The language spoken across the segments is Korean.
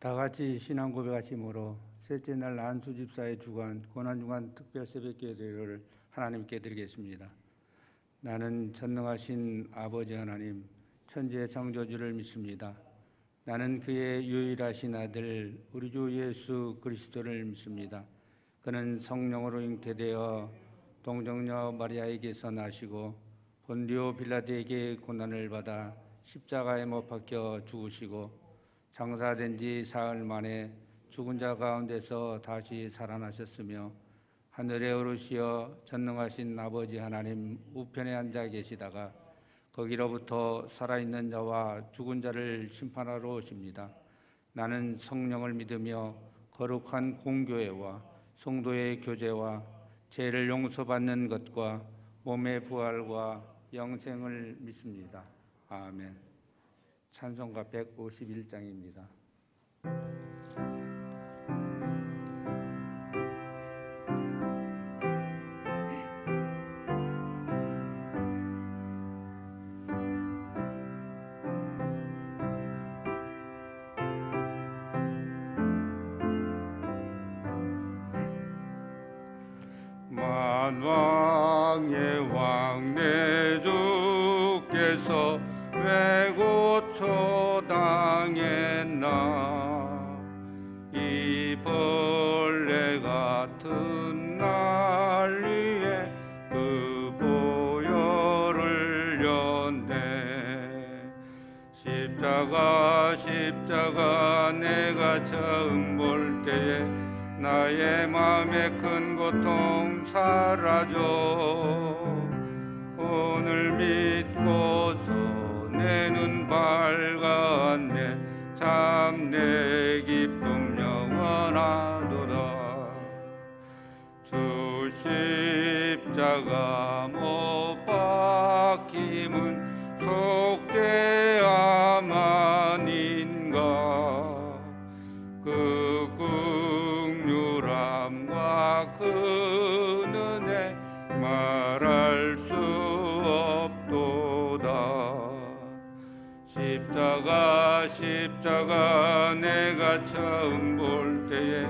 다 같이 신앙 고백하심으로 셋째 날 안수 집사의 주간 고난주간 특별 새벽 예배를 하나님께 드리겠습니다. 나는 전능하신 아버지 하나님 천지의 창조주를 믿습니다. 나는 그의 유일하신 아들 우리 주 예수 그리스도를 믿습니다. 그는 성령으로 잉태되어 동정녀 마리아에게서 나시고 본디오 빌라도에게 고난을 받아 십자가에 못 박혀 죽으시고 장사된 지 사흘 만에 죽은 자 가운데서 다시 살아나셨으며 하늘에 오르시어 전능하신 아버지 하나님 우편에 앉아 계시다가 거기로부터 살아있는 자와 죽은 자를 심판하러 오십니다. 나는 성령을 믿으며 거룩한 공교회와 성도의 교제와 죄를 용서받는 것과 몸의 부활과 영생을 믿습니다. 아멘. 찬송가 151장입니다. 만왕의 왕 내 주께서 왜 고초당했나 이 벌레 같은 날 위에 그 보혈을 렸네. 십자가 내가 처음 볼 때에 나의 맘에 큰 고통 사라져. 오늘 믿고서 내 눈 밝았네. 참 내 기쁨 영원하도다. 주 십자가 못 박힘은 속죄함 아닌가. 그 긍휼함과 그 은혜 말할 수 없도다. 십자가 내가 처음 볼 때에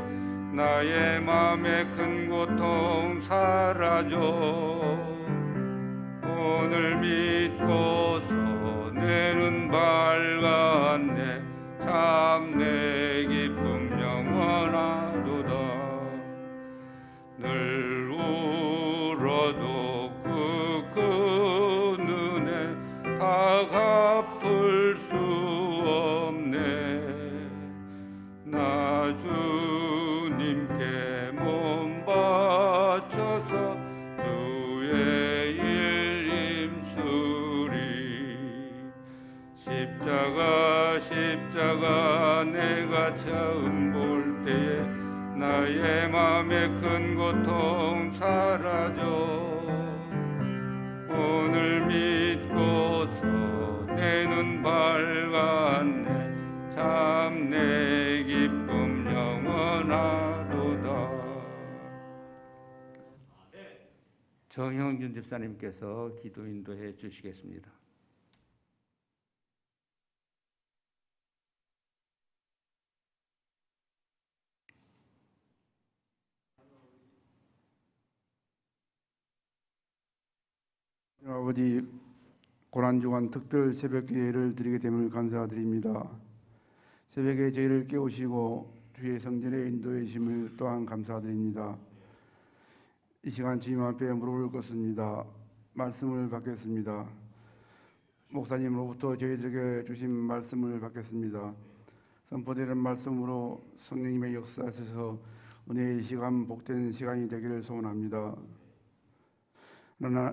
나의 맘에 큰 고통 사라져. 오늘 믿고서 내 눈 밝았네. 참 내 기쁨 영원하도다. 늘 울어도 그 눈에 다 갚을 수 없네. 나 주님께 몸 바쳐서 주의 일 임수리. 십자가 내가 처음 볼 때에 나의 맘에 큰 고통 사라져. 오늘 믿고서 내 눈 밝았네. 참 내 기쁨 영원하도다. 정형준 집사님께서 기도 인도해 주시겠습니다. 아버지, 고난주간 특별 새벽기회를 드리게 됨을 감사드립니다. 새벽에 저희를 깨우시고 주의 성전에 인도해 주심을 또한 감사드립니다. 이 시간 주님 앞에 무릎을 꿇습니다. 말씀을 받겠습니다. 목사님으로부터 저희들에게 주신 말씀을 받겠습니다. 선포되는 말씀으로 성령님의 역사하셔서 은혜의 시간, 복된 시간이 되기를 소원합니다.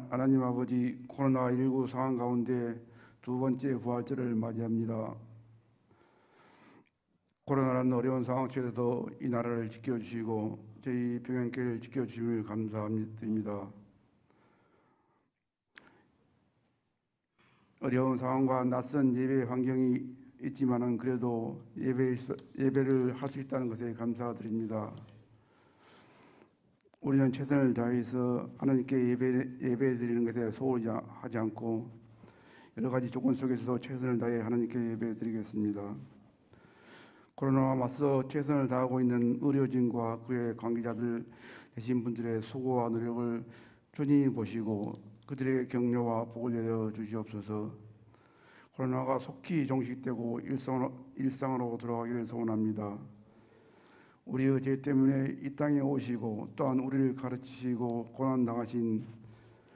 하나님 아버지, 코로나19 상황 가운데 두 번째 부활절을 맞이합니다. 코로나라는 어려운 상황 속에서도 이 나라를 지켜주시고 저희 병영교회를 지켜주심을 감사드립니다. 어려운 상황과 낯선 예배 환경이 있지만은 그래도 예배를 할 수 있다는 것에 감사드립니다. 우리는 최선을 다해서 하나님께 예배드리는 것에 소홀히 하지 않고 여러 가지 조건 속에서도 최선을 다해 하나님께 예배드리겠습니다. 코로나와 맞서 최선을 다하고 있는 의료진과 그의 관계자들 되신 분들의 수고와 노력을 주님이 보시고 그들의 격려와 복을 내려 주시옵소서. 코로나가 속히 종식되고 일상으로 돌아가기를 소원합니다. 우리의 죄 때문에 이 땅에 오시고 또한 우리를 가르치시고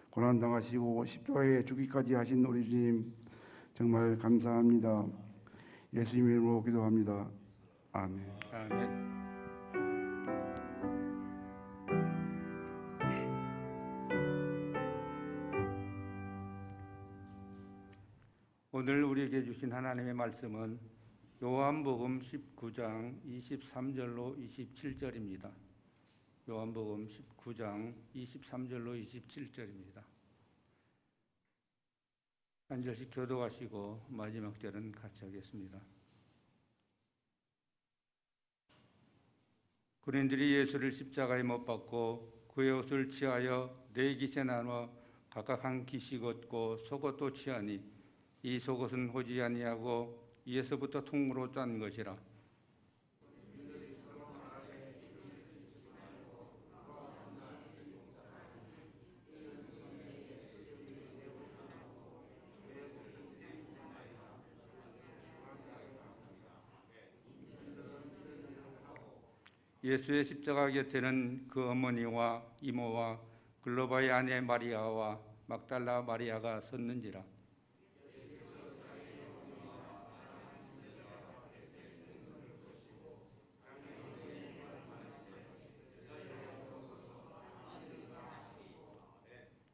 고난당하시고 십자가에 죽기까지 하신 우리 주님 정말 감사합니다. 예수님 이름으로 기도합니다. 아멘. 아멘. 오늘 우리에게 주신 하나님의 말씀은 요한복음 19장 23절로 27절입니다. 요한복음 19장 23절로 27절입니다. 한 절씩 교도하시고 마지막 절은 같이 하겠습니다. 군인들이 예수를 십자가에 못 박고 그의 옷을 취하여 네 깃에 나눠 각각 한 깃씩 얻고 속옷도 취하니 이 속옷은 호지 아니하고 이에서부터 통으로 짠 것이라. 예수의 십자가 곁에는 그 어머니와 이모와 글로바의 아내 마리아와 막달라 마리아가 섰는지라.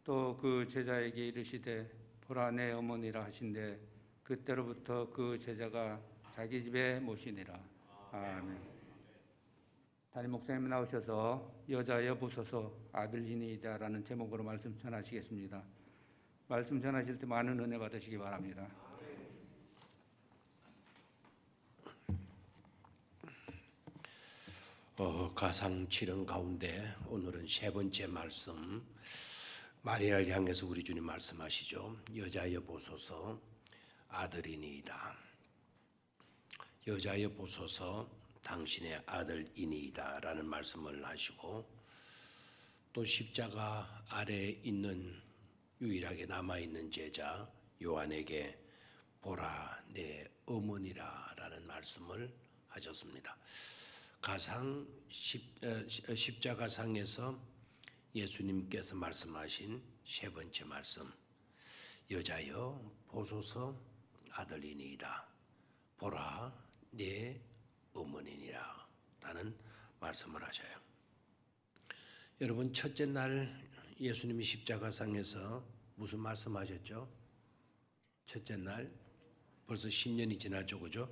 또 그 제자에게 이르시되 보라 내 어머니라 하신대 그때로부터 그 제자가 자기 집에 모시니라. 아멘. 담임 목사님 나오셔서 여자여 보소서 아들이니이다라는 제목으로 말씀 전하시겠습니다. 말씀 전하실 때 많은 은혜 받으시기 바랍니다. 가상 칠언 가운데 오늘은 세 번째 말씀, 마리아를 향해서 우리 주님 말씀하시죠. 여자여 보소서 아들이니이다. 여자여 보소서 당신의 아들이니이다 라는 말씀을 하시고, 또 십자가 아래에 있는 유일하게 남아있는 제자 요한에게 보라 내 어머니라 라는 말씀을 하셨습니다. 십자가상에서 예수님께서 말씀하신 세 번째 말씀, 여자여 보소서 아들이니이다. 보라 내 어머니니라 라는 말씀을 하셔요. 여러분, 첫째 날 예수님이 십자가상에서 무슨 말씀하셨죠? 첫째 날 벌써 10년이 지났죠, 그죠?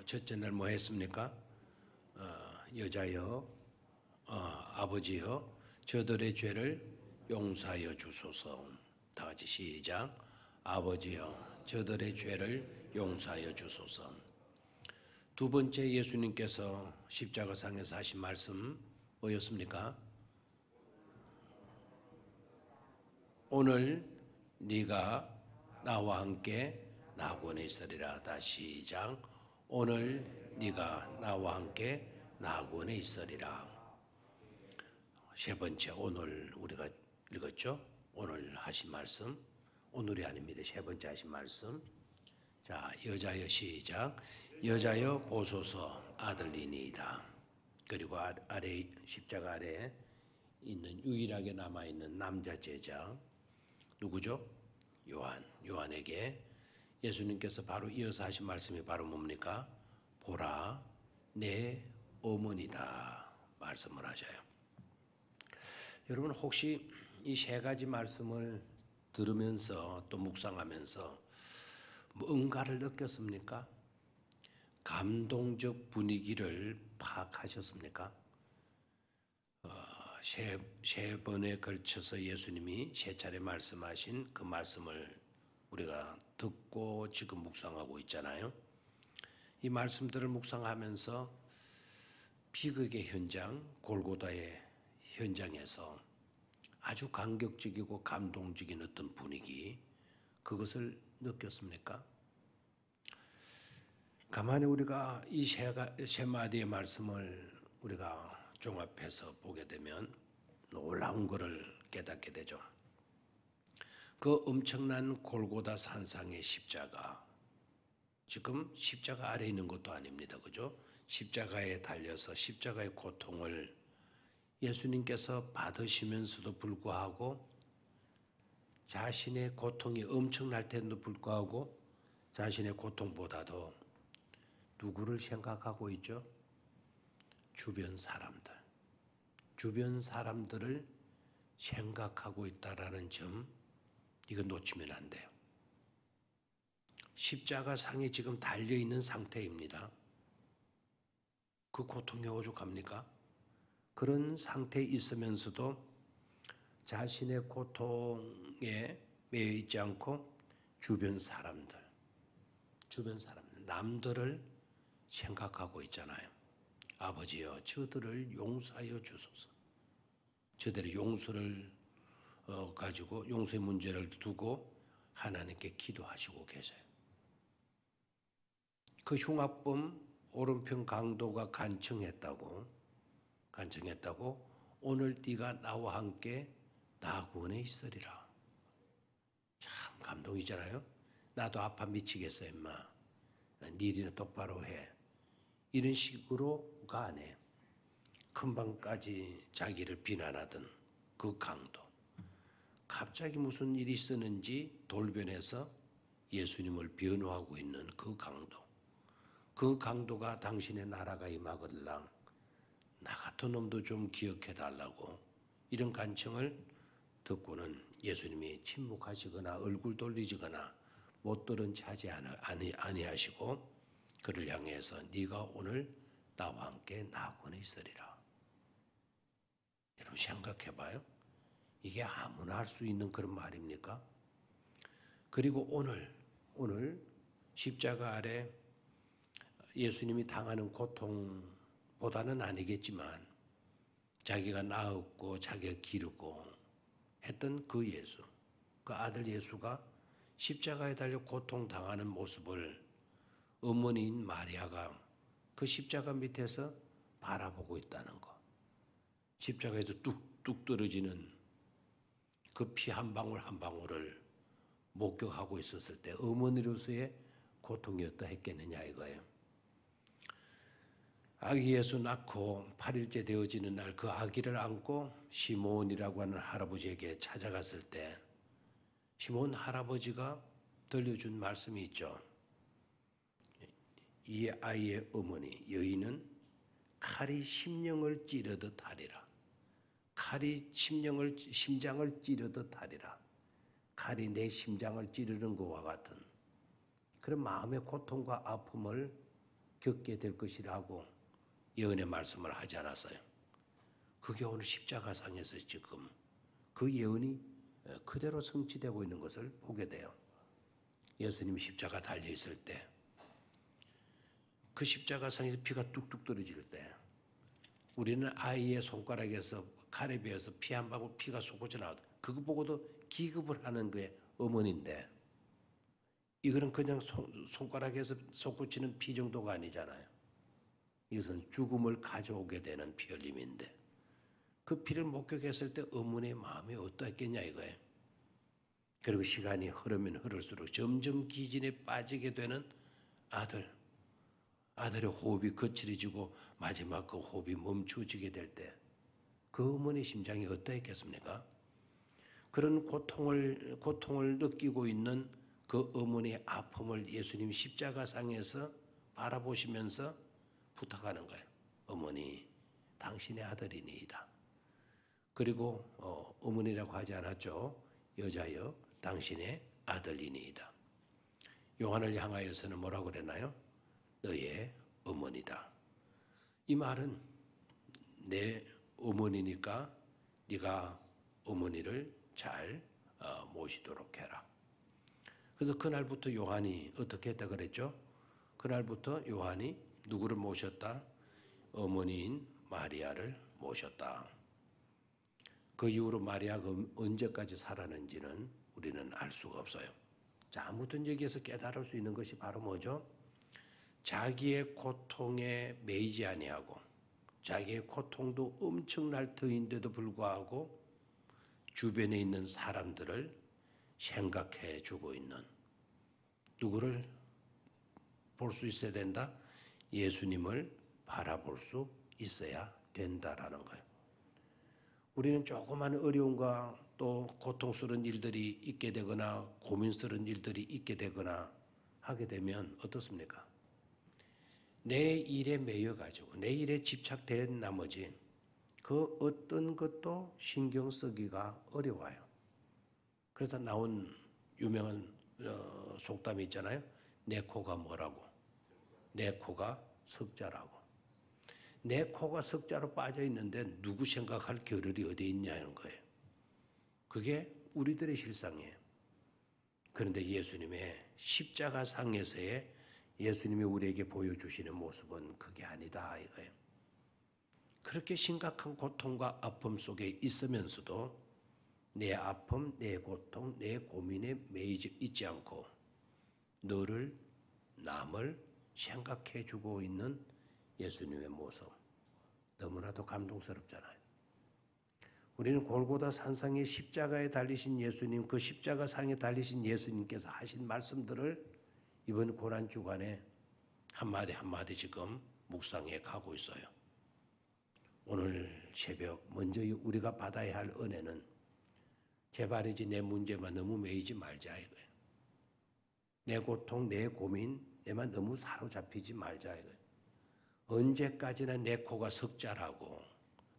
첫째 날 뭐 했습니까? 여자여, 아버지여, 저들의 죄를 용서하여 주소서. 다 같이 시작. 아버지여, 저들의 죄를 용서하여 주소서. 두 번째 예수님께서 십자가상에서 하신 말씀 뭐였습니까? 오늘 네가 나와 함께 낙원에 있으리라. 다시 시작. 오늘 네가 나와 함께 낙원에 있으리라. 세 번째, 오늘 우리가 읽었죠? 오늘 하신 말씀, 오늘이 아닙니다. 세 번째 하신 말씀. 자, 여자여 시작. 여자여 보소서 아들이니이다. 그리고 아래 십자가 아래에 있는 유일하게 남아있는 남자 제자 누구죠? 요한에게 예수님께서 바로 이어서 하신 말씀이 바로 뭡니까? 보라 내 어머니다 말씀을 하셔요. 여러분, 혹시 이 세 가지 말씀을 들으면서 또 묵상하면서 뭔가를 느꼈습니까? 감동적 분위기를 파악하셨습니까? 세 번에 걸쳐서 예수님이 세 차례 말씀하신 그 말씀을 우리가 듣고 지금 묵상하고 있잖아요. 이 말씀들을 묵상하면서 비극의 현장, 골고다의 현장에서 아주 감격적이고 감동적인 어떤 분위기, 그것을 느꼈습니까? 가만히 우리가 이 세 마디의 말씀을 우리가 종합해서 보게 되면 놀라운 것을 깨닫게 되죠. 그 엄청난 골고다 산상의 십자가, 지금 십자가 아래 있는 것도 아닙니다. 그죠? 십자가에 달려서 십자가의 고통을 예수님께서 받으시면서도 불구하고 자신의 고통이 엄청날 텐데도 불구하고 자신의 고통보다도 누구를 생각하고 있죠? 주변 사람들을 생각하고 있다라는 점, 이거 놓치면 안 돼요. 십자가 상에 지금 달려 있는 상태입니다. 그 고통이 오죽합니까? 그런 상태에 있으면서도 자신의 고통에 매여 있지 않고 주변 사람들, 남들을 생각하고 있잖아요. 아버지여, 저들을 용서하여 주소서. 저들의 용서를 가지고 용서의 문제를 두고 하나님께 기도하시고 계세요. 그 흉악범 오른편 강도가 간청했다고 오늘 네가 나와 함께 나 구원에 있으리라. 참 감동이잖아요. 나도 아파 미치겠어 임마. 네 일이나 똑바로 해. 이런 식으로가 아니에요. 금방까지 자기를 비난하던 그 강도, 갑자기 무슨 일이 있었는지 돌변해서 예수님을 변호하고 있는 그 강도가 당신의 나라가 임하거들랑 나 같은 놈도 좀 기억해달라고 이런 간청을 듣고는 예수님이 침묵하시거나 얼굴 돌리시거나 못 들은 체 하지 아니하시고 그를 향해서 네가 오늘 나와 함께 나 구원에 있으리라. 여러분 생각해봐요. 이게 아무나 할 수 있는 그런 말입니까? 그리고 오늘 십자가 아래 예수님이 당하는 고통보다는 아니겠지만 자기가 낳았고 자기가 기르고 했던 그 예수, 그 아들 예수가 십자가에 달려 고통당하는 모습을 어머니인 마리아가 그 십자가 밑에서 바라보고 있다는 것, 십자가에서 뚝뚝 떨어지는 그 피 한 방울 한 방울을 목격하고 있었을 때 어머니로서의 고통이었다 했겠느냐 이거예요. 아기 예수 낳고 8일째 되어지는 날 그 아기를 안고 시몬이라고 하는 할아버지에게 찾아갔을 때 시몬 할아버지가 들려준 말씀이 있죠. 이 아이의 어머니 여인은 칼이 심령을 찌르듯 하리라. 칼이 심장을 찌르듯 하리라. 칼이 내 심장을 찌르는 것과 같은 그런 마음의 고통과 아픔을 겪게 될 것이라고 예언의 말씀을 하지 않았어요. 그게 오늘 십자가상에서 지금 그 예언이 그대로 성취되고 있는 것을 보게 돼요. 예수님 십자가 달려있을 때 그 십자가상에서 피가 뚝뚝 떨어질 때 우리는 아이의 손가락에서 칼에 베어서 피 한 방울 피가 솟구쳐 나오다. 그거 보고도 기겁을 하는 게 어머니인데 이거는 그냥 손가락에서 솟구치는 피 정도가 아니잖아요. 이것은 죽음을 가져오게 되는 피 흘림인데 그 피를 목격했을 때 어머니의 마음이 어떠했겠냐 이거예요. 그리고 시간이 흐르면 흐를수록 점점 기진에 빠지게 되는 아들의 호흡이 거칠어지고 마지막 그 호흡이 멈춰지게 될 때 그 어머니 심장이 어떠했겠습니까? 그런 고통을 느끼고 있는 그 어머니의 아픔을 예수님 십자가상에서 바라보시면서 부탁하는 거예요. 어머니, 당신의 아들이니이다. 그리고 어머니라고 하지 않았죠. 여자여, 당신의 아들이니이다. 요한을 향하여서는 뭐라고 그랬나요? 너의 어머니다. 이 말은 내 어머니니까 네가 어머니를 잘 모시도록 해라. 그래서 그날부터 요한이 어떻게 했다 그랬죠? 그날부터 요한이 누구를 모셨다? 어머니인 마리아를 모셨다. 그 이후로 마리아가 언제까지 살았는지는 우리는 알 수가 없어요. 자, 아무튼 여기에서 깨달을 수 있는 것이 바로 뭐죠? 자기의 고통에 매이지 아니하고 자기의 고통도 엄청날 터인데도 불구하고 주변에 있는 사람들을 생각해 주고 있는 누구를 볼 수 있어야 된다? 예수님을 바라볼 수 있어야 된다라는 거예요. 우리는 조그만 어려움과 또 고통스러운 일들이 있게 되거나 고민스러운 일들이 있게 되거나 하게 되면 어떻습니까? 내 일에 매여가지고 내 일에 집착된 나머지 그 어떤 것도 신경 쓰기가 어려워요. 그래서 나온 유명한 속담이 있잖아요. 내 코가 뭐라고? 내 코가 석자라고. 내 코가 석자로 빠져 있는데 누구 생각할 겨를이 어디 있냐는 거예요. 그게 우리들의 실상이에요. 그런데 예수님의 십자가상에서의 예수님이 우리에게 보여주시는 모습은 그게 아니다 이거예요. 그렇게 심각한 고통과 아픔 속에 있으면서도 내 아픔, 내 고통, 내 고민에 매이지 있지 않고 너를, 남을 생각해 주고 있는 예수님의 모습 너무나도 감동스럽잖아요. 우리는 골고다 산상의 십자가에 달리신 예수님, 그 십자가 상에 달리신 예수님께서 하신 말씀들을 이번 고난 주간에 한마디 한마디 지금 묵상해 가고 있어요. 오늘 새벽 먼저 우리가 받아야 할 은혜는 제발이지 내 문제만 너무 매이지 말자 이거예요. 내 고통, 내 고민, 내만 너무 사로잡히지 말자 이거예요. 언제까지나 내 코가 석자라고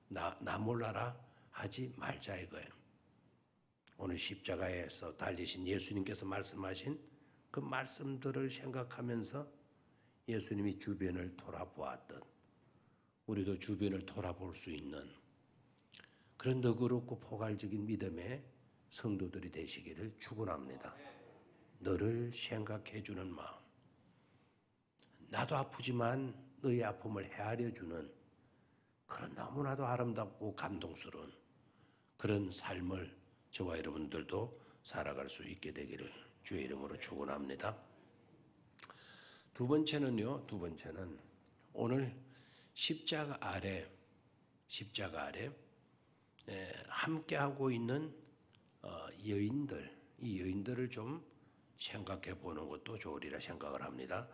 나 몰라라 하지 말자 이거예요. 오늘 십자가에서 달리신 예수님께서 말씀하신 그 말씀들을 생각하면서 예수님이 주변을 돌아보았던 우리도 주변을 돌아볼 수 있는 그런 너그럽고 포괄적인 믿음의 성도들이 되시기를 축원합니다. 너를 생각해 주는 마음, 나도 아프지만 너의 아픔을 헤아려 주는 그런 너무나도 아름답고 감동스러운 그런 삶을 저와 여러분들도 살아갈 수 있게 되기를 주의 이름으로 축원합니다. 두 번째는 오늘 십자가 아래 함께 하고 있는 여인들, 이 여인들을 좀 생각해 보는 것도 좋으리라 생각을 합니다.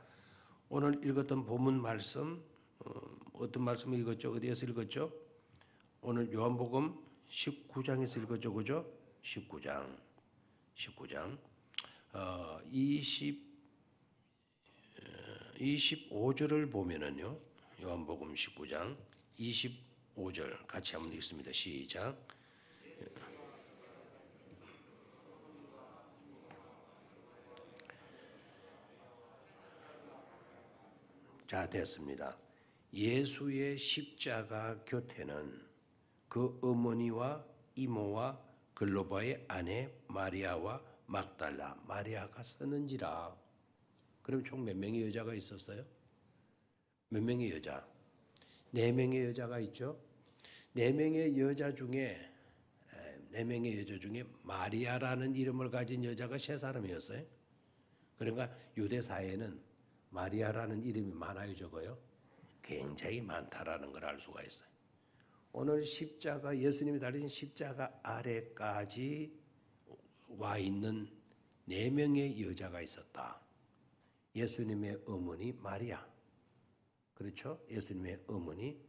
오늘 읽었던 본문 말씀 어떤 말씀을 읽었죠? 어디에서 읽었죠? 오늘 요한복음 19장에서 읽었죠, 그죠? 19장 25절을 보면은요, 요한복음 19장 25절 같이 한번 읽습니다. 시작. 자, 됐습니다. 예수의 십자가 곁에는 그 어머니와 이모와 글로바의 아내 마리아와 막달라 마리아가 서는지라. 그럼 총 몇 명의 여자가 있었어요? 몇 명의 여자? 4명의 여자가 있죠. 4명의 여자 중에 마리아라는 이름을 가진 여자가 3사람이었어요. 그러니까 유대 사회에는 마리아라는 이름이 많아요, 적어요? 굉장히 많다라는 걸 알 수가 있어요. 오늘 십자가, 예수님이 달리신 십자가 아래까지 와 있는 4명의 여자가 있었다. 예수님의 어머니 마리아, 그렇죠? 예수님의 어머니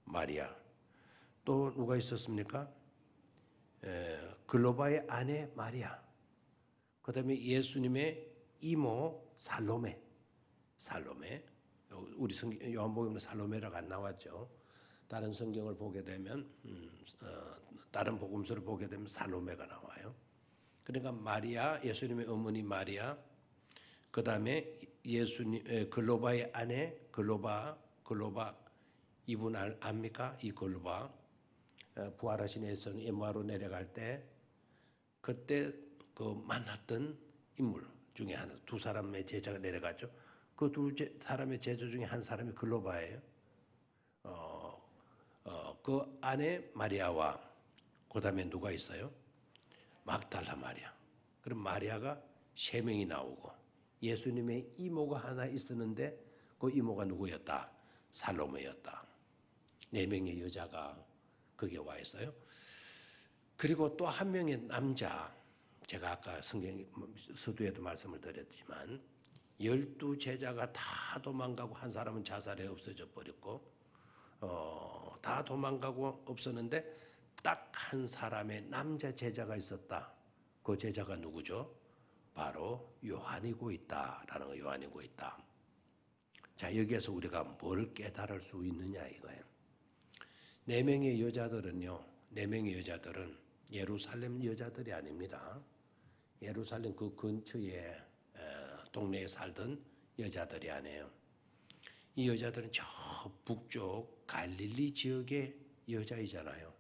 마리아. 또 누가 있었습니까? 글로바의 아내 마리아. 그 다음에 예수님의 이모 살로메. 우리 요한복음에 살로메라고 안 나왔죠. 다른 성경을 보게 되면 다른 복음서를 보게 되면 살로메가 나와요. 그러니까 마리아, 예수님의 어머니 마리아, 그 다음에 예수님 글로바의 아내 글로바 이분 압니까? 이 글로바 부활하신 예수님 에마로 내려갈 때 그때 그 만났던 인물 중에 하나, 2사람의 제자가 내려갔죠. 그 2사람의 제자 중에 한 사람이 글로바예요. 그 아내 마리아와 그 다음에 누가 있어요? 막달라 마리아. 그럼 마리아가 3명이 나오고 예수님의 이모가 하나 있었는데 그 이모가 누구였다? 살로메였다. 4명의 여자가 거기에 와 있어요. 그리고 또 한 명의 남자, 제가 아까 성경 서두에도 말씀을 드렸지만 12제자가 다 도망가고 한 사람은 자살에 없어져 버렸고 다 도망가고 없었는데 딱 한 사람의 남자 제자가 있었다. 그 제자가 누구죠? 바로 요한이고 있다라는 거. 요한이고 있다. 자, 여기에서 우리가 뭘 깨달을 수 있느냐 이거예요. 4명의 여자들은요. 4명의 여자들은 예루살렘 여자들이 아닙니다. 예루살렘 그 근처에 동네에 살던 여자들이 아니에요. 이 여자들은 저 북쪽 갈릴리 지역의 여자이잖아요.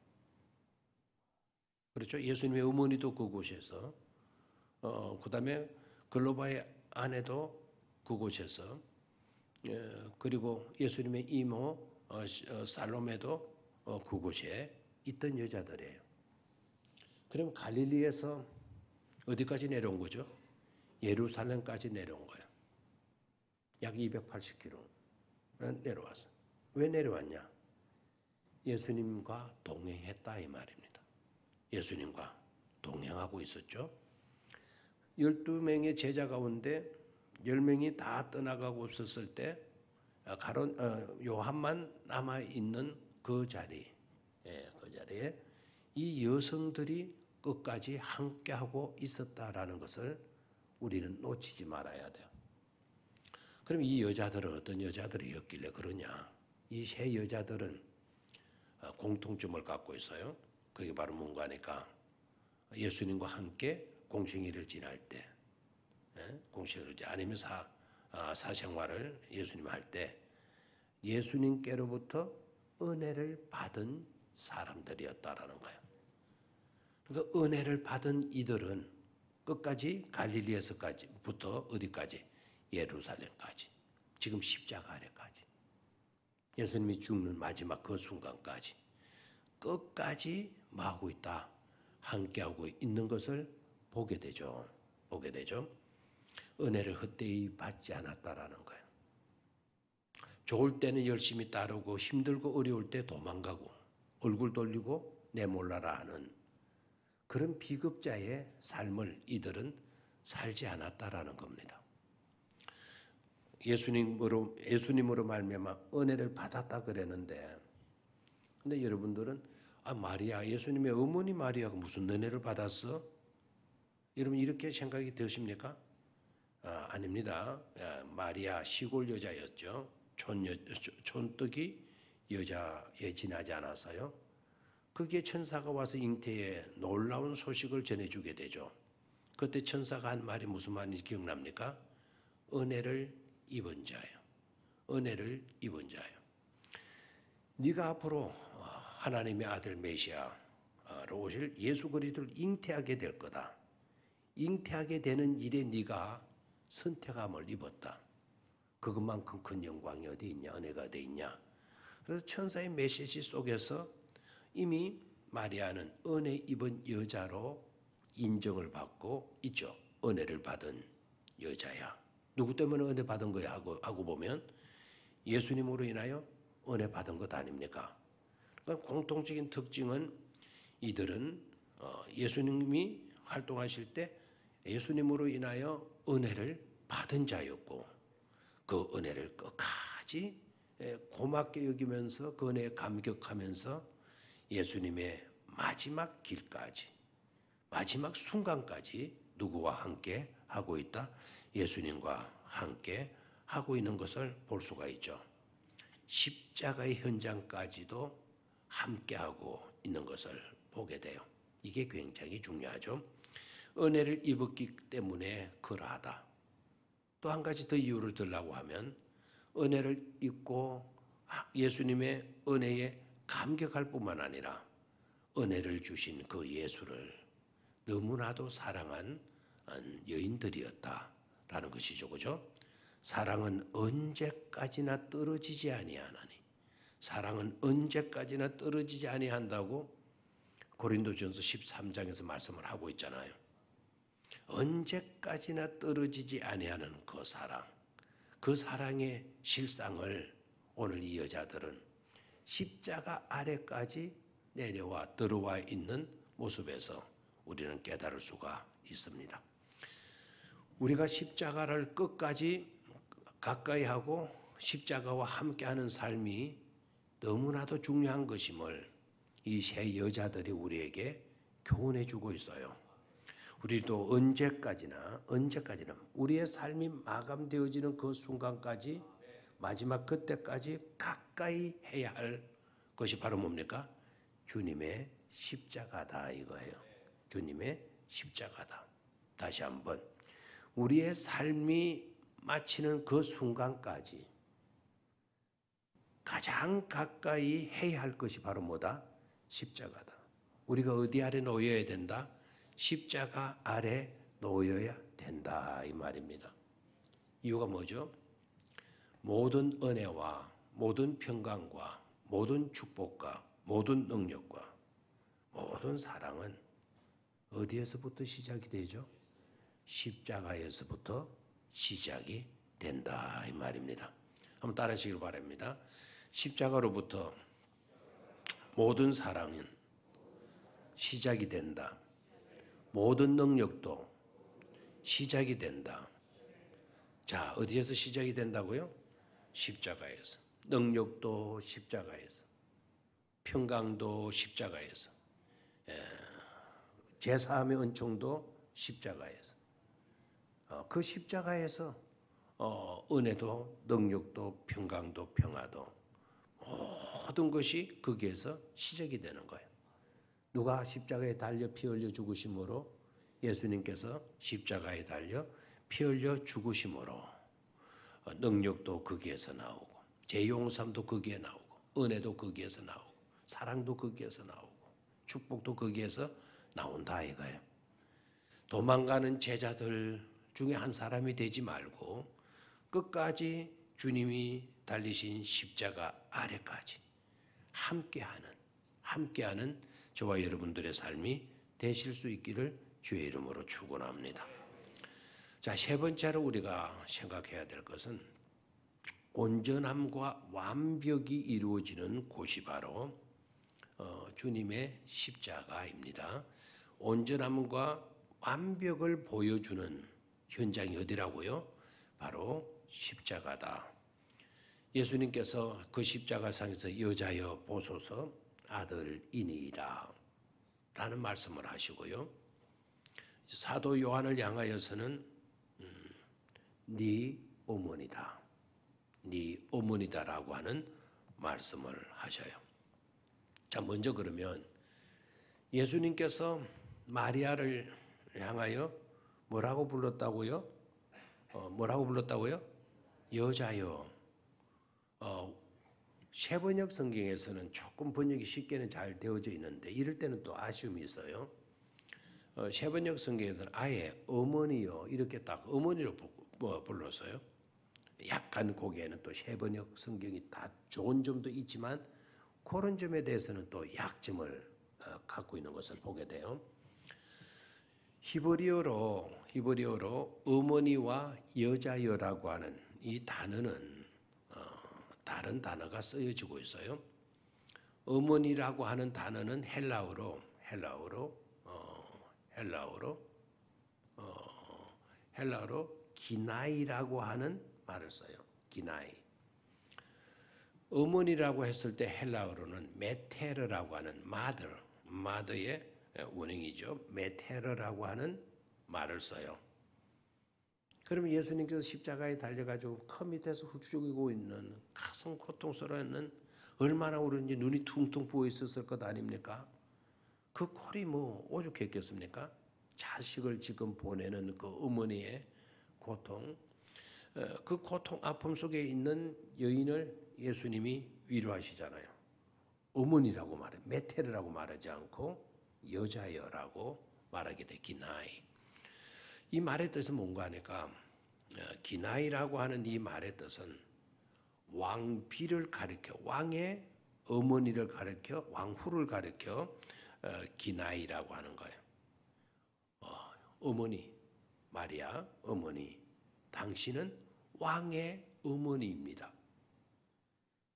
그렇죠? 예수님의 어머니도 그곳에서 그다음에 글로바의 아내도 그곳에서 그리고 예수님의 이모 살로메도 그곳에 있던 여자들이에요. 그럼 갈릴리에서 어디까지 내려온 거죠? 예루살렘까지 내려온 거예요. 약 280km 내려왔어. 왜 내려왔냐? 예수님과 동행했다 이 말입니다. 예수님과 동행하고 있었죠. 12명의 제자 가운데 10명이 다 떠나가고 없었을 때 요한만 남아있는 그 자리에 이 여성들이 끝까지 함께하고 있었다라는 것을 우리는 놓치지 말아야 돼요. 그럼 이 여자들은 어떤 여자들이었길래 그러냐? 이 세 여자들은 공통점을 갖고 있어요. 그게 바로 뭔가니까 예수님과 함께 공생애를 지날 때, 공생애를 아니면 사생활을 예수님 할 때 예수님께로부터 은혜를 받은 사람들이었다라는 거예요. 그러니까 은혜를 받은 이들은 끝까지 갈릴리에서부터 어디까지? 예루살렘까지. 지금 십자가 아래까지. 예수님이 죽는 마지막 그 순간까지 끝까지 뭐하고 있다? 함께하고 있는 것을 보게 되죠. 은혜를 헛되이 받지 않았다라는 거예요. 좋을 때는 열심히 따르고 힘들고 어려울 때 도망가고 얼굴 돌리고 내몰라라 하는 그런 비겁자의 삶을 이들은 살지 않았다라는 겁니다. 예수님으로 말미암아 은혜를 받았다 그랬는데, 근데 여러분들은 마리아, 예수님의 어머니 마리아가 무슨 은혜를 받았어? 여러분 이렇게 생각이 드십니까? 아닙니다. 마리아 시골 여자였죠. 촌뜨기 여자에 지나지 않아서요. 거기에 천사가 와서 잉태에 놀라운 소식을 전해주게 되죠. 그때 천사가 한 말이 무슨 말인지 기억납니까? 은혜를 입은 자예요. 은혜를 입은 자예요. 네가 앞으로 하나님의 아들 메시아로 오실 예수 그리스도를 잉태하게 될 거다. 잉태하게 되는 일에 네가 선택함을 입었다. 그것만큼 큰 영광이 어디 있냐? 은혜가 어디 있냐? 그래서 천사의 메시지 속에서 이미 마리아는 은혜 입은 여자로 인정을 받고 있죠. 은혜를 받은 여자야. 누구 때문에 은혜 받은 거야 하고 보면 예수님으로 인하여 은혜 받은 것 아닙니까? 그러니까 공통적인 특징은 이들은 예수님이 활동하실 때 예수님으로 인하여 은혜를 받은 자였고 그 은혜를 끝까지 고맙게 여기면서 그 은혜에 감격하면서 예수님의 마지막 길까지 마지막 순간까지 누구와 함께 하고 있다? 예수님과 함께 하고 있는 것을 볼 수가 있죠. 십자가의 현장까지도 함께하고 있는 것을 보게 돼요. 이게 굉장히 중요하죠. 은혜를 입었기 때문에 그러하다. 또 한 가지 더 이유를 들라고 하면 은혜를 입고 예수님의 은혜에 감격할 뿐만 아니라 은혜를 주신 그 예수를 너무나도 사랑한 여인들이었다라는 것이죠. 그죠? 사랑은 언제까지나 떨어지지 아니하나니. 사랑은 언제까지나 떨어지지 아니한다고 고린도전서 13장에서 말씀을 하고 있잖아요. 언제까지나 떨어지지 아니하는 그 사랑. 그 사랑의 실상을 오늘 이 여자들은 십자가 아래까지 내려와 들어와 있는 모습에서 우리는 깨달을 수가 있습니다. 우리가 십자가를 끝까지 가까이 하고 십자가와 함께하는 삶이 너무나도 중요한 것임을 이 세 여자들이 우리에게 교훈해 주고 있어요. 우리도 언제까지나 우리의 삶이 마감되어지는 그 순간까지, 마지막 그때까지 가까이 해야 할 것이 바로 뭡니까? 주님의 십자가다 이거예요. 주님의 십자가다. 다시 한번, 우리의 삶이 마치는 그 순간까지 가장 가까이 해야 할 것이 바로 뭐다? 십자가다. 우리가 어디 아래 놓여야 된다? 십자가 아래 놓여야 된다 이 말입니다. 이유가 뭐죠? 모든 은혜와 모든 평강과 모든 축복과 모든 능력과 모든 사랑은 어디에서부터 시작이 되죠? 십자가에서부터 시작이 된다 이 말입니다. 한번 따라하시길 바랍니다. 십자가로부터 모든 사랑은 시작이 된다. 모든 능력도 시작이 된다. 자, 어디에서 시작이 된다고요? 십자가에서. 능력도 십자가에서. 평강도 십자가에서. 제사함의 은총도 십자가에서. 그 십자가에서 은혜도 능력도 평강도 평화도 모든 것이 거기에서 시작이 되는 거예요. 누가 십자가에 달려 피 흘려 죽으심으로, 예수님께서 십자가에 달려 피 흘려 죽으심으로 능력도 거기에서 나오고, 죄용삼도 거기에 나오고, 은혜도 거기에서 나오고, 사랑도 거기에서 나오고, 축복도 거기에서 나온다 이거예요. 도망가는 제자들 중에 한 사람이 되지 말고 끝까지 주님이 달리신 십자가 아래까지 함께하는 저와 여러분들의 삶이 되실 수 있기를 주의 이름으로 축원합니다. 자, 세 번째로 우리가 생각해야 될 것은 온전함과 완벽이 이루어지는 곳이 바로 주님의 십자가입니다. 온전함과 완벽을 보여주는 현장이 어디라고요? 바로 십자가다. 예수님께서 그 십자가상에서 여자여 보소서 아들이니이다 라는 말씀을 하시고요. 사도 요한을 향하여서는 네 어머니다, 네 어머니다라고 하는 말씀을 하셔요. 자, 먼저 그러면 예수님께서 마리아를 향하여 뭐라고 불렀다고요? 뭐라고 불렀다고요? 여자여. 세번역 성경에서는 조금 번역이 쉽게는 잘 되어져 있는데 이럴 때는 또 아쉬움이 있어요. 세번역 성경에서는 아예 어머니요 이렇게 딱 어머니로 불렀어요. 약간 거기에는 또 세번역 성경이 다 좋은 점도 있지만 그런 점에 대해서는 또 약점을 갖고 있는 것을 보게 돼요. 히브리어로 어머니와 여자여라고 하는 이 단어는 다른 단어가 쓰여지고 있어요. 어머니라고 하는 단어는 헬라어로 기나이라고 하는 말을 써요. 기나이. 어머니라고 했을 때 헬라어로는 메테르라고 하는 mother의 원형이죠. 메테르라고 하는 말을 써요. 그러면 예수님께서 십자가에 달려가지고 코 밑에서 흡죽이고 있는 가슴 고통스러워하는 얼마나 울었는지 눈이 퉁퉁 부어 있었을 것 아닙니까? 그 꼴이 뭐 오죽했겠습니까? 자식을 지금 보내는 그 어머니의 고통, 그 고통 아픔 속에 있는 여인을 예수님이 위로하시잖아요. 어머니라고 말해, 메테르라고 말하지 않고 여자여라고 말하게 돼. 기나이. 이 말의 뜻은 뭔가 하니까 기나이라고 하는 이 말의 뜻은 왕비를 가리켜, 왕의 어머니를 가리켜, 왕후를 가리켜 기나이라고 하는 거예요. 어머니 마리아, 어머니 당신은 왕의 어머니입니다.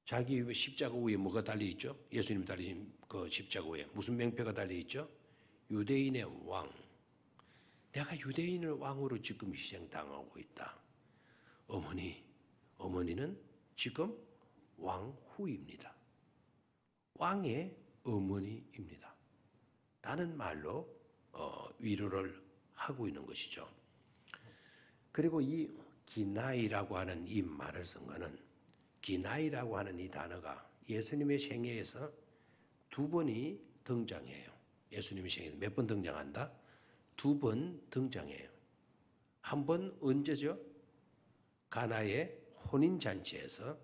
자기 십자가 위에 뭐가 달려 있죠? 예수님 달리신 그 십자가 위에 무슨 명패가 달려 있죠? 유대인의 왕. 내가 유대인의 왕으로 지금 희생당하고 있다. 어머니는 지금 왕후입니다. 왕의 어머니입니다. 라는 말로 위로를 하고 있는 것이죠. 그리고 이 기나이라고 하는 이 말을 쓴 거는, 기나이라고 하는 이 단어가 예수님의 생애에서 2번이 등장해요. 예수님의 생애에서 몇 번 등장한다? 2번 등장해요. 한 번 언제죠? 가나의 혼인잔치에서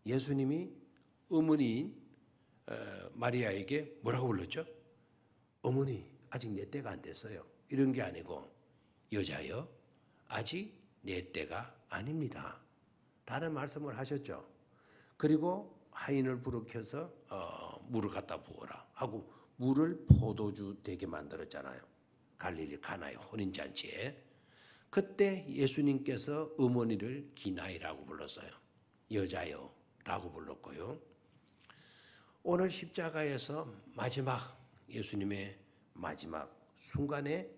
예수님이 어머니인 마리아에게 뭐라고 불렀죠? 어머니, 아직 내 때가 안 됐어요. 이런 게 아니고, 여자여, 아직 내 때가 아닙니다. 라는 말씀을 하셨죠. 그리고 하인을 부르켜서 물을 갖다 부어라 하고 물을 포도주 되게 만들었잖아요. 갈릴리 가나의 혼인잔치에. 그때 예수님께서 어머니를 기나이라고 불렀어요. 여자여 라고 불렀고요. 오늘 십자가에서 마지막, 예수님의 마지막 순간에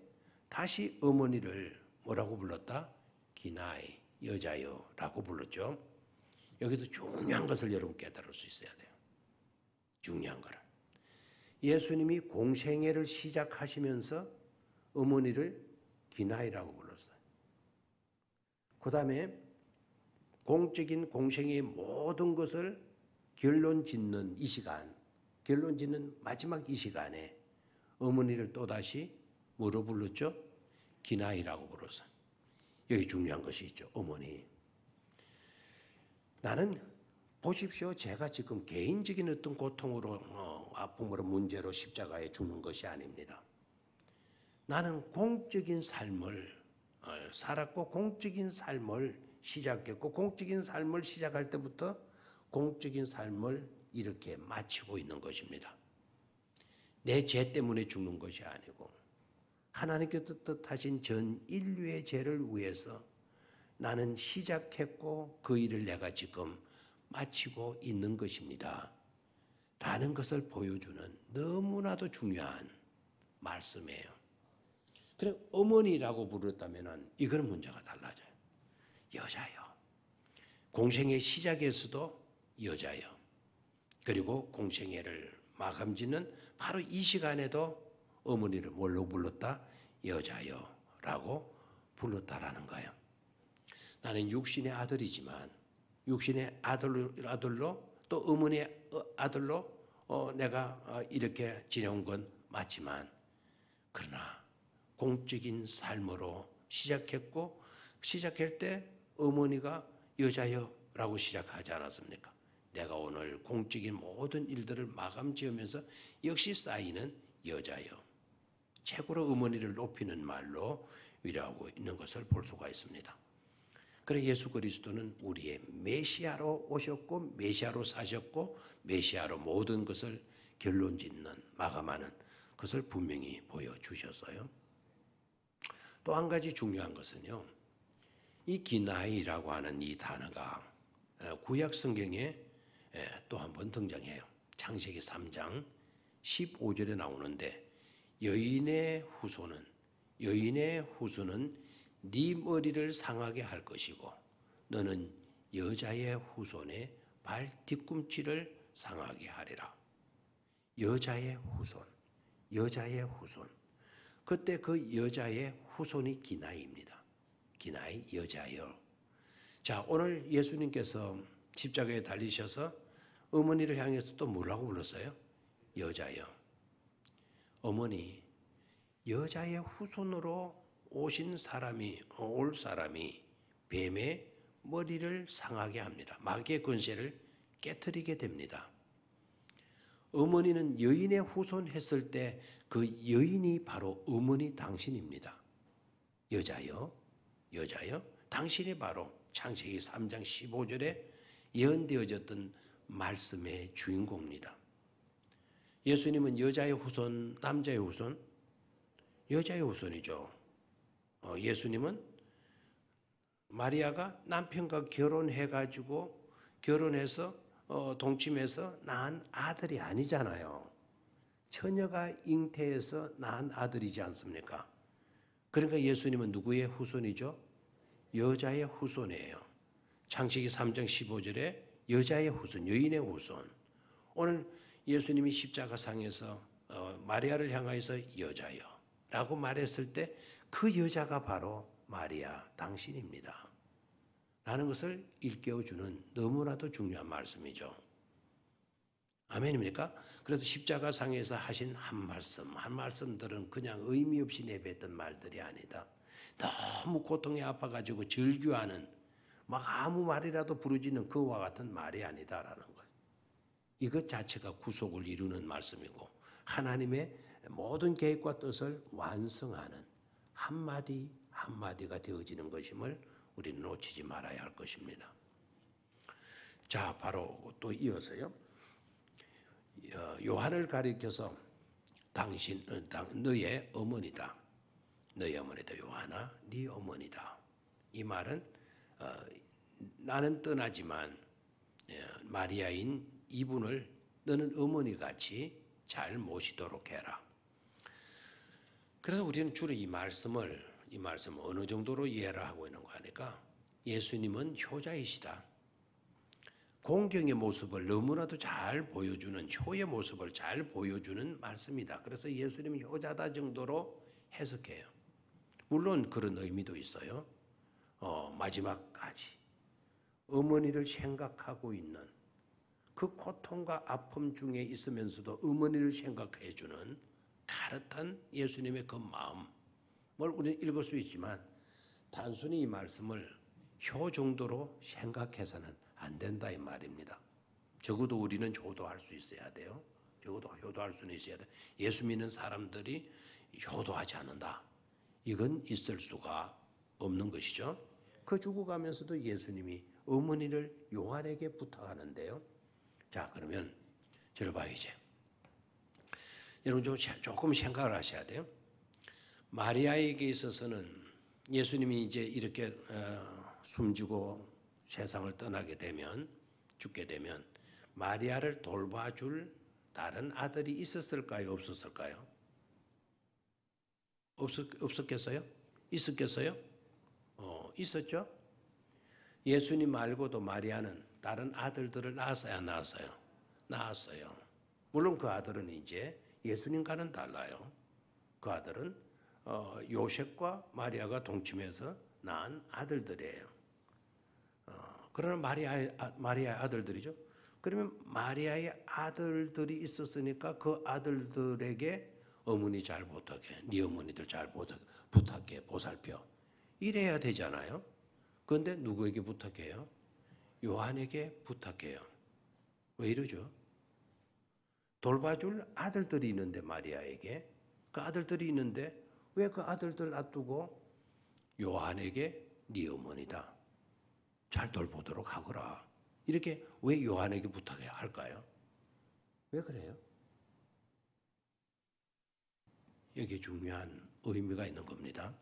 다시 어머니를 뭐라고 불렀다? 기나이, 여자여 라고 불렀죠. 여기서 중요한 것을 여러분 깨달을 수 있어야 돼요. 중요한 거를. 예수님이 공생애를 시작하시면서 어머니를 기나이라고 불렀어요. 그 다음에 공적인 공생애의 모든 것을 결론 짓는 이 시간, 결론 짓는 마지막 이 시간에 어머니를 또다시 뭐로 불렀죠? 기나이라고 불렀어요. 여기 중요한 것이 있죠. 어머니. 나는 보십시오. 제가 지금 개인적인 어떤 고통으로 아픔으로 문제로 십자가에 죽는 것이 아닙니다. 나는 공적인 삶을 살았고 공적인 삶을 시작했고 공적인 삶을 시작할 때부터 공적인 삶을 이렇게 마치고 있는 것입니다. 내 죄 때문에 죽는 것이 아니고 하나님께서 뜻하신 전 인류의 죄를 위해서 나는 시작했고 그 일을 내가 지금 마치고 있는 것입니다. 라는 것을 보여주는 너무나도 중요한 말씀이에요. 그래 어머니라고 부르었다면 이거는 문제가 달라져요. 여자요. 공생의 시작에서도 여자요. 그리고 공생애를 마감짓는 바로 이 시간에도 어머니를 뭘로 불렀다? 여자요 라고 불렀다라는 거예요. 나는 육신의 아들이지만 육신의 아들로 또 어머니의 아들로 내가 이렇게 지내온 건 맞지만 그러나 공적인 삶으로 시작했고 시작할 때 어머니가 여자요 라고 시작하지 않았습니까? 내가 오늘 공적인 모든 일들을 마감지으면서 역시 쌓이는 여자요. 최고로 어머니를 높이는 말로 위로하고 있는 것을 볼 수가 있습니다. 그래 예수 그리스도는 우리의 메시아로 오셨고 메시아로 사셨고 메시아로 모든 것을 결론짓는 마감하는 것을 분명히 보여주셨어요. 또 한 가지 중요한 것은요. 이 기나이라고 하는 이 단어가 구약 성경에 또 한 번 등장해요. 창세기 3장 15절에 나오는데 여인의 후손은 네 머리를 상하게 할 것이고 너는 여자의 후손의 발 뒤꿈치를 상하게 하리라. 여자의 후손. 그때 그 여자의 후손이 기나이입니다. 기나이 여자여. 자, 오늘 예수님께서 십자가에 달리셔서 어머니를 향해서 또 뭐라고 불렀어요? 여자여. 어머니, 여자의 후손으로 올 사람이 뱀의 머리를 상하게 합니다. 마귀의 권세를 깨트리게 됩니다. 어머니는 여인의 후손 했을 때 그 여인이 바로 어머니 당신입니다. 여자여. 당신이 바로 창세기 3장 15절에 예언되어졌던 말씀의 주인공입니다. 예수님은 여자의 후손, 남자의 후손? 여자의 후손이죠. 예수님은 마리아가 남편과 결혼해서 동침해서 낳은 아들이 아니잖아요. 처녀가 잉태해서 낳은 아들이지 않습니까? 그러니까 예수님은 누구의 후손이죠? 여자의 후손이에요. 창세기 3장 15절에 여자의 후손, 여인의 후손. 오늘 예수님이 십자가상에서 마리아를 향하여서 여자여 라고 말했을 때 그 여자가 바로 마리아 당신입니다. 라는 것을 일깨워주는 너무나도 중요한 말씀이죠. 아멘입니까? 그래서 십자가상에서 하신 한 말씀들은 그냥 의미 없이 내뱉던 말들이 아니다. 너무 고통에 아파가지고 절규하는 막 아무 말이라도 부르짖는 그와 같은 말이 아니다라는 거예요. 이것 자체가 구속을 이루는 말씀이고 하나님의 모든 계획과 뜻을 완성하는 한마디 한마디가 되어지는 것임을 우리는 놓치지 말아야 할 것입니다. 자, 바로 또 이어서요. 요한을 가리켜서 너의 어머니다. 너의 어머니다. 요한아, 네 어머니다. 이 말은 나는 떠나지만 마리아인 이분을 너는 어머니같이 잘 모시도록 해라. 그래서 우리는 주로 이 말씀을 어느 정도로 이해를 하고 있는 거 아니까 예수님은 효자이시다. 공경의 모습을 너무나도 잘 보여주는 효의 모습을 잘 보여주는 말씀이다. 그래서 예수님은 효자다 정도로 해석해요. 물론 그런 의미도 있어요. 마지막까지 어머니를 생각하고 있는 그 고통과 아픔 중에 있으면서도 어머니를 생각해 주는 가릇한 예수님의 그 마음을 우리는 읽을 수 있지만 단순히 이 말씀을 효 정도로 생각해서는 안 된다 이 말입니다. 적어도 우리는 효도할 수 있어야 돼요. 적어도 효도할 수는 있어야 돼. 예수 믿는 사람들이 효도하지 않는다. 이건 있을 수가 없는 것이죠. 그 죽어가면서도 예수님이 어머니를 요한에게 부탁하는데요. 자, 그러면 들어봐요 이제. 여러분 조금 생각을 하셔야 돼요. 마리아에게 있어서는 예수님이 이제 이렇게 숨지고 세상을 떠나게 되면 죽게 되면 마리아를 돌봐줄 다른 아들이 있었을까요? 없었을까요? 없었겠어요? 있었겠어요? 있었죠? 예수님 말고도 마리아는 다른 아들들을 낳았어요? 안 낳았어요? 낳았어요. 물론 그 아들은 이제 예수님과는 달라요. 그 아들은 요셉과 마리아가 동침해서 낳은 아들들이에요. 그러나 마리아의 아들들이죠. 그러면 마리아의 아들들이 있었으니까 그 아들들에게 어머니 잘 부탁해. 네 어머니들 잘 부탁해. 보살펴. 이래야 되잖아요. 그런데 누구에게 부탁해요? 요한에게 부탁해요. 왜 이러죠? 돌봐줄 아들들이 있는데 마리아에게 그 아들들이 있는데 왜 그 아들들 놔두고 요한에게 네 어머니다. 잘 돌보도록 하거라. 이렇게 왜 요한에게 부탁해야 할까요? 왜 그래요? 여기에 중요한 의미가 있는 겁니다.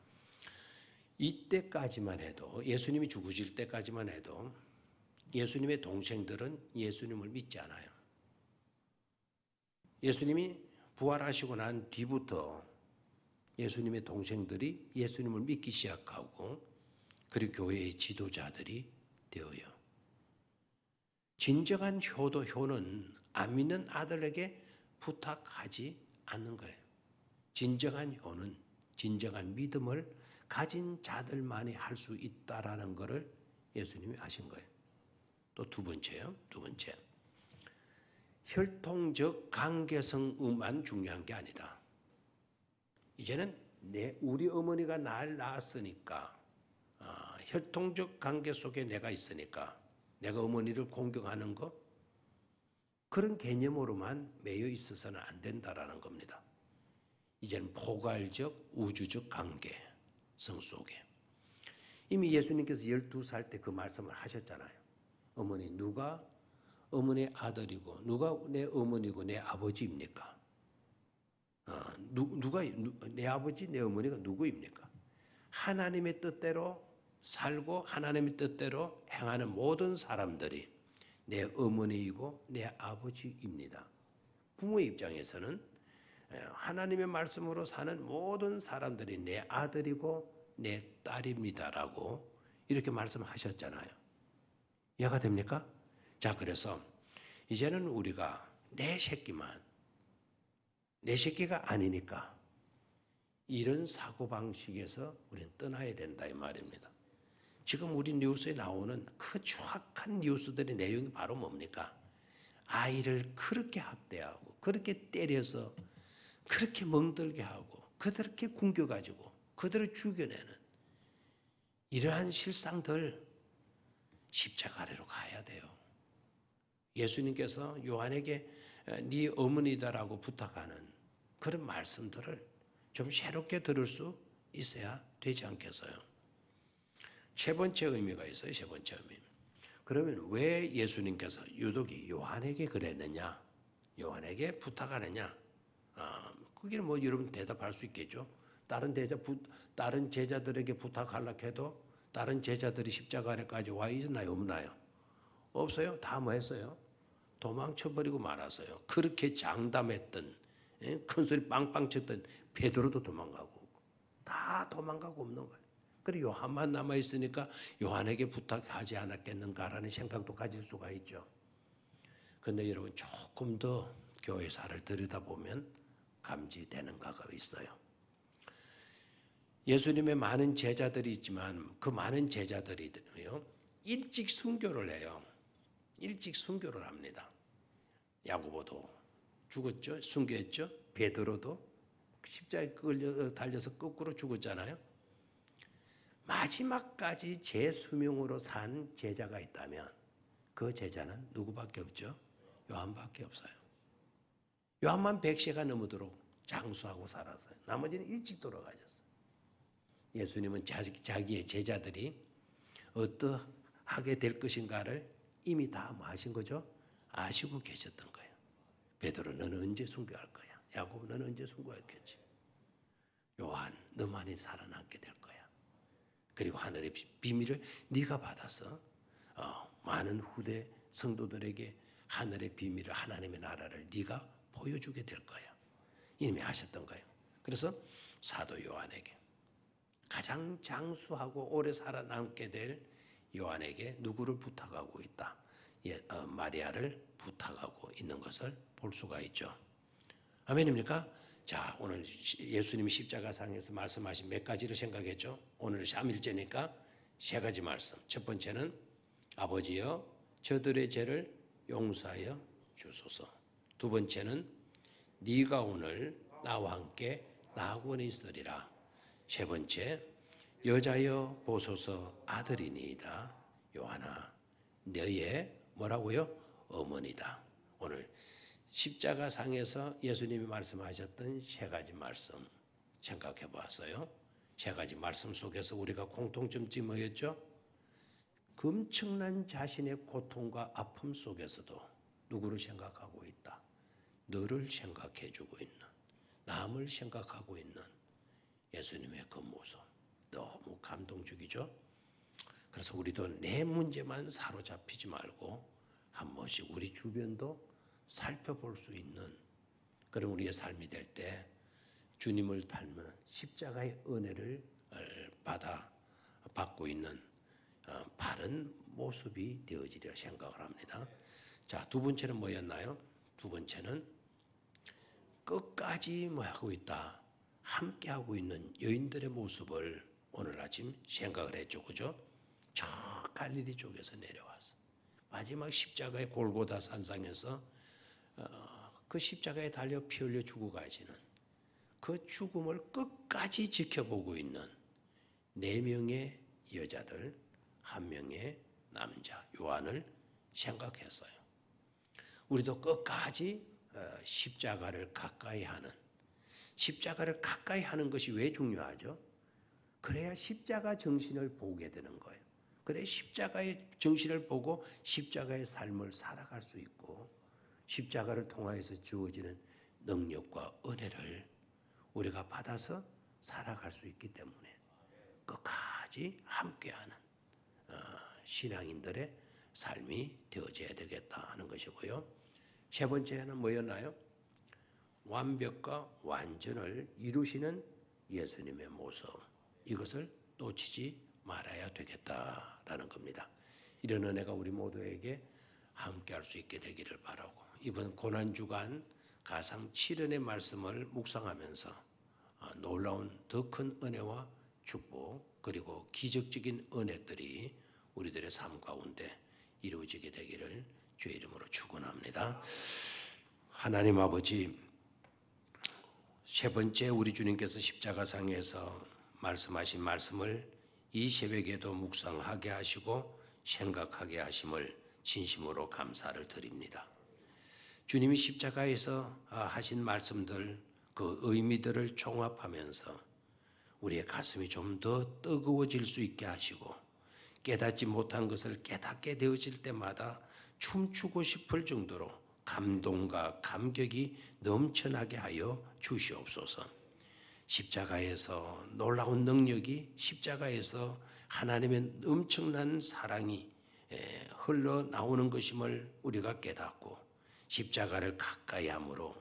이때까지만 해도 예수님이 죽으실 때까지만 해도 예수님의 동생들은 예수님을 믿지 않아요. 예수님이 부활하시고 난 뒤부터 예수님의 동생들이 예수님을 믿기 시작하고 그리고 교회의 지도자들이 되어요. 진정한 효는 안 믿는 아들에게 부탁하지 않는 거예요. 진정한 효는 진정한 믿음을 가진 자들만이 할 수 있다라는 것을 예수님이 아신 거예요. 또 두 번째. 혈통적 관계성만 중요한 게 아니다. 이제는 우리 어머니가 날 낳았으니까 혈통적 관계 속에 내가 있으니까 내가 어머니를 공경하는 거 그런 개념으로만 매여 있어서는 안 된다라는 겁니다. 이제는 포괄적 우주적 관계성 속에 이미 예수님께서 12살 때 그 말씀을 하셨잖아요. 어머니 누가 어머니의 아들이고 누가 내 어머니고 내 아버지입니까? 누가 내 아버지 내 어머니가 누구입니까? 하나님의 뜻대로 살고 하나님의 뜻대로 행하는 모든 사람들이 내 어머니이고 내 아버지입니다. 부모의 입장에서는 하나님의 말씀으로 사는 모든 사람들이 내 아들이고 내 딸입니다라고 이렇게 말씀하셨잖아요. 이해가 됩니까? 자, 그래서 이제는 우리가 내 새끼가 아니니까 이런 사고방식에서 우리는 떠나야 된다 이 말입니다. 지금 우리 뉴스에 나오는 그 추악한 뉴스들의 내용이 바로 뭡니까? 아이를 그렇게 학대하고 그렇게 때려서 그렇게 멍들게 하고 그렇게 굶겨가지고 그들을 죽여내는 이러한 실상들 십자가 아래로 가야 돼요. 예수님께서 요한에게 네 어머니다라고 부탁하는 그런 말씀들을 좀 새롭게 들을 수 있어야 되지 않겠어요? 세 번째 의미가 있어요. 세 번째 의미. 그러면 왜 예수님께서 유독 요한에게 그랬느냐? 요한에게 부탁하느냐? 그게 뭐 여러분 대답할 수 있겠죠. 다른 제자들에게 부탁하려고 해도 다른 제자들이 십자가 아래까지 와 있나요? 없나요? 없어요. 다 뭐 했어요? 도망쳐버리고 말았어요. 그렇게 장담했던 큰 소리 빵빵 쳤던 베드로도 도망가고 다 도망가고 없는 거예요. 그리고 요한만 남아있으니까 요한에게 부탁하지 않았겠는가라는 생각도 가질 수가 있죠. 그런데 여러분 조금 더 교회사를 들여다보면 감지되는 바가 있어요. 예수님의 많은 제자들이 있지만 그 많은 제자들이요 일찍 순교를 해요. 일찍 순교를 합니다. 야고보도 죽었죠. 순교했죠. 베드로도 십자가에 달려서 거꾸로 죽었잖아요. 마지막까지 제 수명으로 산 제자가 있다면 그 제자는 누구밖에 없죠? 요한밖에 없어요. 요한만 100세가 넘도록 장수하고 살았어요. 나머지는 일찍 돌아가셨어요. 예수님은 자기의 제자들이 어떠하게 될 것인가를 이미 다 뭐 하신 거죠? 아시고 계셨던 거예요. 베드로 너는 언제 순교할 거야? 야고보 너는 언제 순교했겠지? 요한 너만이 살아남게 될 거야. 그리고 하늘의 비밀을 네가 받아서 많은 후대 성도들에게 하늘의 비밀을 하나님의 나라를 네가 보여주게 될 거야. 이미 하셨던 거예요. 그래서 사도 요한에게 가장 장수하고 오래 살아남게 될 요한에게 누구를 부탁하고 있다? 마리아를 부탁하고 있는 것을 볼 수가 있죠. 아멘입니까? 자, 오늘 예수님이 십자가상에서 말씀하신 몇 가지를 생각했죠. 오늘 3일째니까 세 가지 말씀. 첫 번째는 아버지여 저들의 죄를 용서하여 주소서. 두 번째는 네가 오늘 나와 함께 낙원에 있으리라. 세 번째 여자여 보소서 아들이니이다. 요한아 너의 뭐라고요? 어머니다. 오늘 십자가상에서 예수님이 말씀하셨던 세 가지 말씀 생각해 보았어요. 세 가지 말씀 속에서 우리가 공통점이 뭐였죠? 엄청난 자신의 고통과 아픔 속에서도 누구를 생각하고 있다? 너를 생각해 주고 있는, 남을 생각하고 있는 예수님의 그 모습 너무 감동적이죠? 그래서 우리도 내 문제만 사로잡히지 말고 한 번씩 우리 주변도 살펴볼 수 있는 그런 우리의 삶이 될 때 주님을 닮은 십자가의 은혜를 받고 있는 바른 모습이 되어지리라 생각을 합니다. 자, 두 번째는 뭐였나요? 두 번째는 끝까지 뭐 하고 있다. 함께 하고 있는 여인들의 모습을 오늘 아침 생각을 했죠. 그죠? 저 갈릴리 쪽에서 내려와서 마지막 십자가의 골고다 산상에서 그 십자가에 달려 피 흘려 죽어 가시는 그 죽음을 끝까지 지켜보고 있는 4명의 여자들, 1명의 남자 요한을 생각했어요. 우리도 끝까지 십자가를 가까이 하는 것이 왜 중요하죠? 그래야 십자가 정신을 보게 되는 거예요. 그래 십자가의 정신을 보고 십자가의 삶을 살아갈 수 있고 십자가를 통하여서 주어지는 능력과 은혜를 우리가 받아서 살아갈 수 있기 때문에 끝까지 끝까지 함께하는 신앙인들의 삶이 되어져야 되겠다 하는 것이고요. 세 번째는 뭐였나요? 완벽과 완전을 이루시는 예수님의 모습, 이것을 놓치지 말아야 되겠다라는 겁니다. 이런 은혜가 우리 모두에게 함께할 수 있게 되기를 바라고, 이번 고난주간 가상 7은의 말씀을 묵상하면서 놀라운 더 큰 은혜와 축복, 그리고 기적적인 은혜들이 우리들의 삶 가운데 이루어지게 되기를 주의 이름으로 축원합니다. 하나님 아버지, 세 번째 우리 주님께서 십자가상에서 말씀하신 말씀을 이 새벽에도 묵상하게 하시고 생각하게 하심을 진심으로 감사를 드립니다. 주님이 십자가에서 하신 말씀들, 그 의미들을 종합하면서 우리의 가슴이 좀 더 뜨거워질 수 있게 하시고, 깨닫지 못한 것을 깨닫게 되어질 때마다 춤추고 싶을 정도로 감동과 감격이 넘쳐나게 하여 주시옵소서. 십자가에서 놀라운 능력이, 십자가에서 하나님의 엄청난 사랑이 흘러나오는 것임을 우리가 깨닫고, 십자가를 가까이 함으로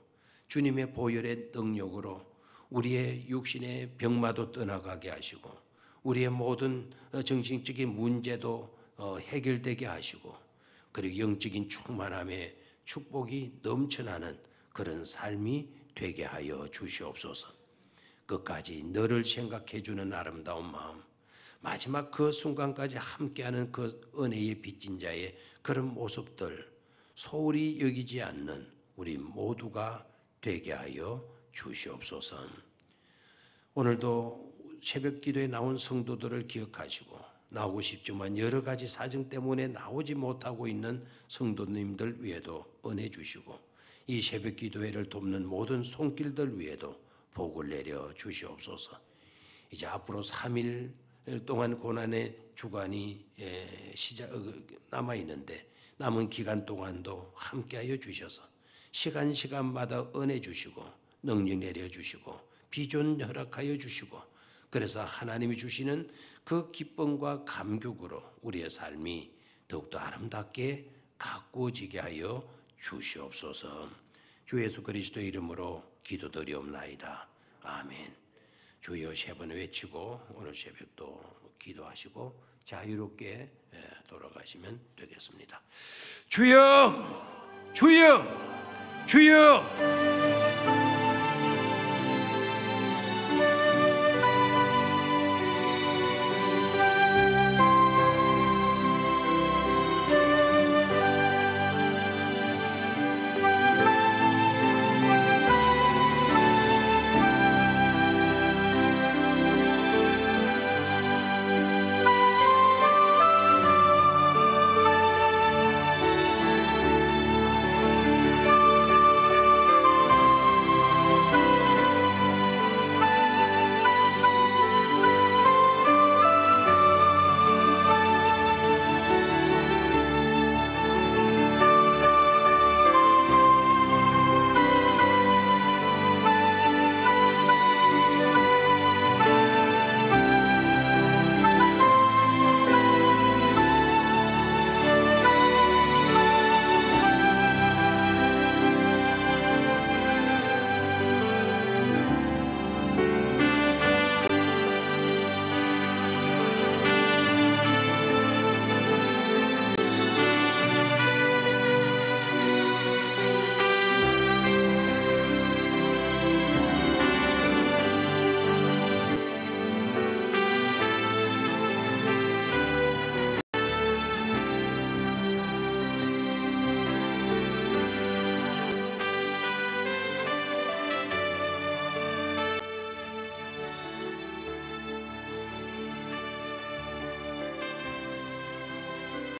주님의 보혈의 능력으로 우리의 육신의 병마도 떠나가게 하시고, 우리의 모든 정신적인 문제도 해결되게 하시고, 그리고 영적인 충만함의 축복이 넘쳐나는 그런 삶이 되게 하여 주시옵소서. 끝까지 너를 생각해 주는 아름다운 마음, 마지막 그 순간까지 함께하는 그 은혜의 빚진 자의 그런 모습들 소홀히 여기지 않는 우리 모두가 되게 하여 주시옵소서. 오늘도 새벽 기도에 나온 성도들을 기억하시고, 나오고 싶지만 여러 가지 사정 때문에 나오지 못하고 있는 성도님들 위에도 은혜 주시고, 이 새벽 기도회를 돕는 모든 손길들 위에도 복을 내려 주시옵소서. 이제 앞으로 3일 동안 고난의 주간이 남아 있는데, 남은 기간 동안도 함께하여 주셔서 시간마다 은혜 주시고 능력 내려 주시고 비전 허락하여 주시고, 그래서 하나님이 주시는 그 기쁨과 감격으로 우리의 삶이 더욱더 아름답게 가꾸어지게 하여 주시옵소서. 주 예수 그리스도의 이름으로 기도드리옵나이다. 아멘. 주여 세 번 외치고 오늘 새벽도 기도하시고 자유롭게 돌아가시면 되겠습니다. 주여, 주여, 주여.